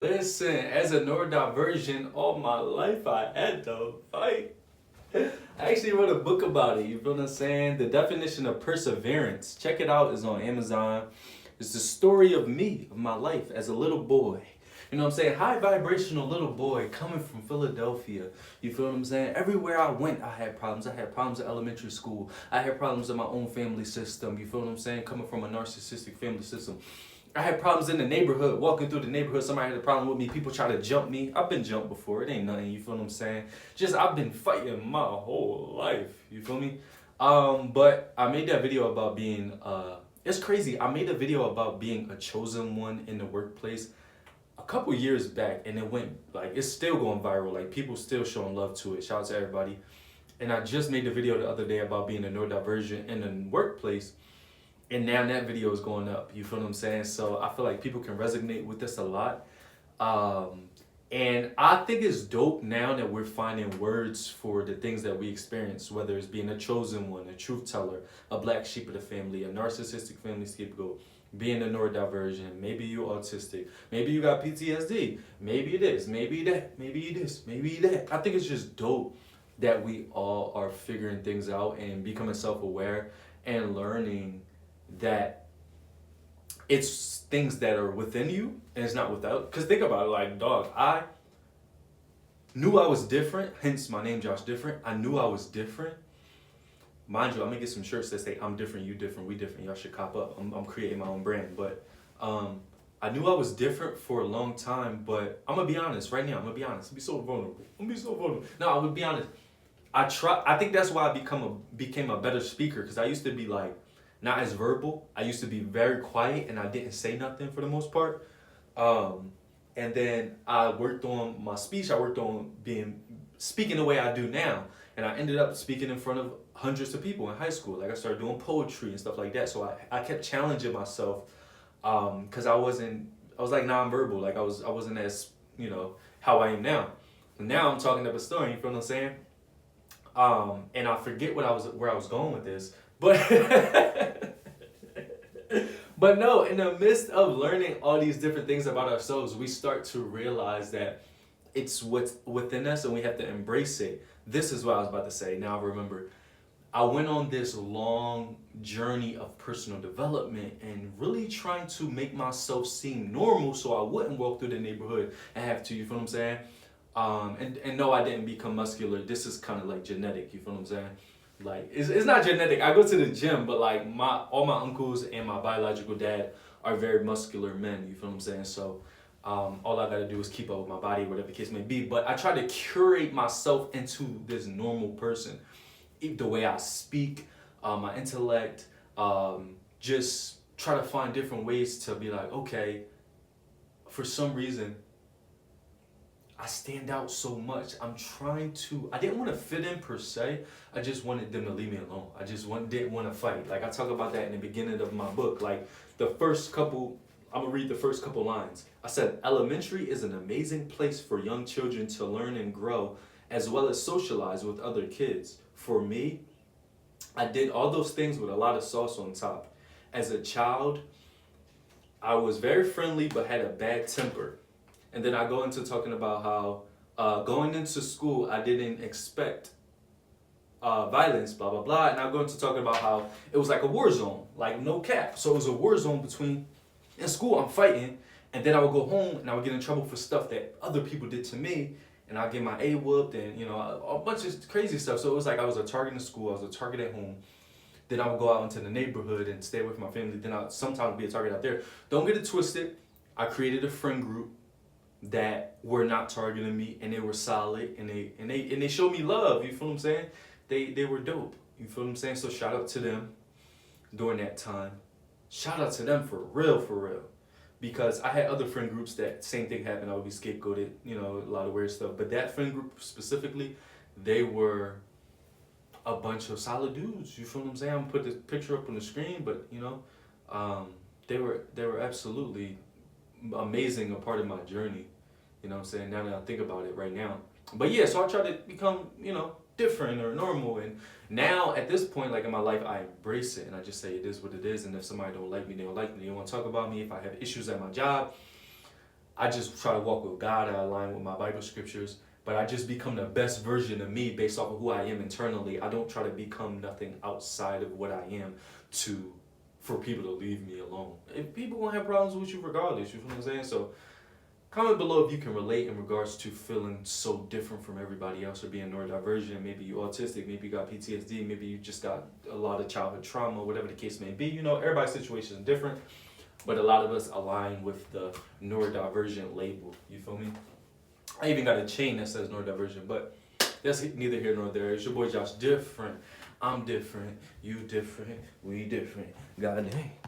Listen, as a neurodivergent, all my life I had to fight. I actually wrote a book about it, you feel what I'm saying? The definition of perseverance. Check it out, it's on Amazon. It's the story of me, of my life as a little boy. You know what I'm saying? High vibrational little boy coming from Philadelphia. You feel what I'm saying? Everywhere I went, I had problems. I had problems in elementary school. I had problems in my own family system. You feel what I'm saying? Coming from a narcissistic family system. I had problems in the neighborhood, walking through the neighborhood. Somebody had a problem with me. People try to jump me. I've been jumped before. It ain't nothing. You feel what I'm saying? Just I've been fighting my whole life. You feel me? But I made that video about being. It's crazy. I made a video about being a chosen one in the workplace a couple years back, and it went like it's still going viral. Like people still showing love to it. Shout out to everybody. And I just made the video the other day about being a neurodivergent in the workplace. And now that video is going up. You feel what I'm saying? So I feel like people can resonate with this a lot. And I think it's dope now that we're finding words for the things that we experience, whether it's being a chosen one, a truth teller, a black sheep of the family, a narcissistic family scapegoat, being a neurodivergent, maybe you're autistic, maybe you got PTSD, maybe it is, maybe that, maybe this, maybe that. I think it's just dope that we all are figuring things out and becoming self-aware and learning that it's things that are within you and it's not without. Because think about it, like, dog, I knew I was different, hence my name, Josh Different. I knew I was different. Mind you, I'm gonna get some shirts that say, I'm different, you different, we different. Y'all should cop up. I'm creating my own brand. But I knew I was different for a long time, but I'm gonna be honest right now. I'm gonna be honest. I'm gonna be so vulnerable. I'm gonna be so vulnerable. No, I would be honest. I think that's why I became a better speaker, because I used to be like, not as verbal. I used to be very quiet and I didn't say nothing for the most part. And then I worked on my speech. I worked on speaking the way I do now. And I ended up speaking in front of hundreds of people in high school. Like I started doing poetry and stuff like that. So I kept challenging myself because I was like nonverbal. Like I wasn't as, how I am now. Now I'm talking up a story, you feel what I'm saying? And I forget where I was going with this. But but no, in the midst of learning all these different things about ourselves, we start to realize that it's what's within us and we have to embrace it. This is what I was about to say. Now I remember. I went on this long journey of personal development and really trying to make myself seem normal so I wouldn't walk through the neighborhood and have to, you feel what I'm saying? And no, I didn't become muscular. This is kind of like genetic, you feel what I'm saying? Like it's not genetic. I go to the gym, but like all my uncles and my biological dad are very muscular men. You feel what I'm saying? So all I gotta do is keep up with my body, whatever the case may be. But I try to curate myself into this normal person, the way I speak, my intellect. Just try to find different ways to be like, okay, for some reason I stand out so much. I didn't want to fit in per se. I just wanted them to leave me alone. I just didn't want to fight. Like I talk about that in the beginning of my book. Like I'm gonna read the first couple lines. I said, elementary is an amazing place for young children to learn and grow, as well as socialize with other kids. For me, I did all those things with a lot of sauce on top. As a child, I was very friendly but had a bad temper. And then I go into talking about how going into school, I didn't expect violence, blah, blah, blah. And I go into talking about how it was like a war zone, like no cap. So it was a war zone in school, I'm fighting. And then I would go home and I would get in trouble for stuff that other people did to me. And I'd get my A whooped and, a bunch of crazy stuff. So it was like I was a target in school, I was a target at home. Then I would go out into the neighborhood and stay with my family. Then I'd sometimes be a target out there. Don't get it twisted. I created a friend group that were not targeting me, and they were solid, and they showed me love. You feel what I'm saying? They were dope. You feel what I'm saying? So shout out to them during that time. Shout out to them for real. Because I had other friend groups that same thing happened. I would be scapegoated, a lot of weird stuff. But that friend group specifically, they were a bunch of solid dudes. You feel what I'm saying? I'm gonna put this picture up on the screen, but they were absolutely amazing, a part of my journey. You know what I'm saying? Now that I think about it right now. But yeah, so I try to become, different or normal. And now at this point, like in my life, I embrace it and I just say it is what it is. And if somebody don't like me, they don't like me. They don't want to talk about me. If I have issues at my job, I just try to walk with God. I align with my Bible scriptures. But I just become the best version of me based off of who I am internally. I don't try to become nothing outside of what I am for people to leave me alone. If people gonna have problems with you regardless, you feel what I'm saying? So comment below if you can relate in regards to feeling so different from everybody else or being neurodivergent. Maybe you're autistic, maybe you got PTSD, maybe you just got a lot of childhood trauma, whatever the case may be. You know, everybody's situation is different, but a lot of us align with the neurodivergent label. You feel me? I even got a chain that says neurodivergent, but that's neither here nor there. It's your boy Josh different. I'm different. You different. We different. God dang.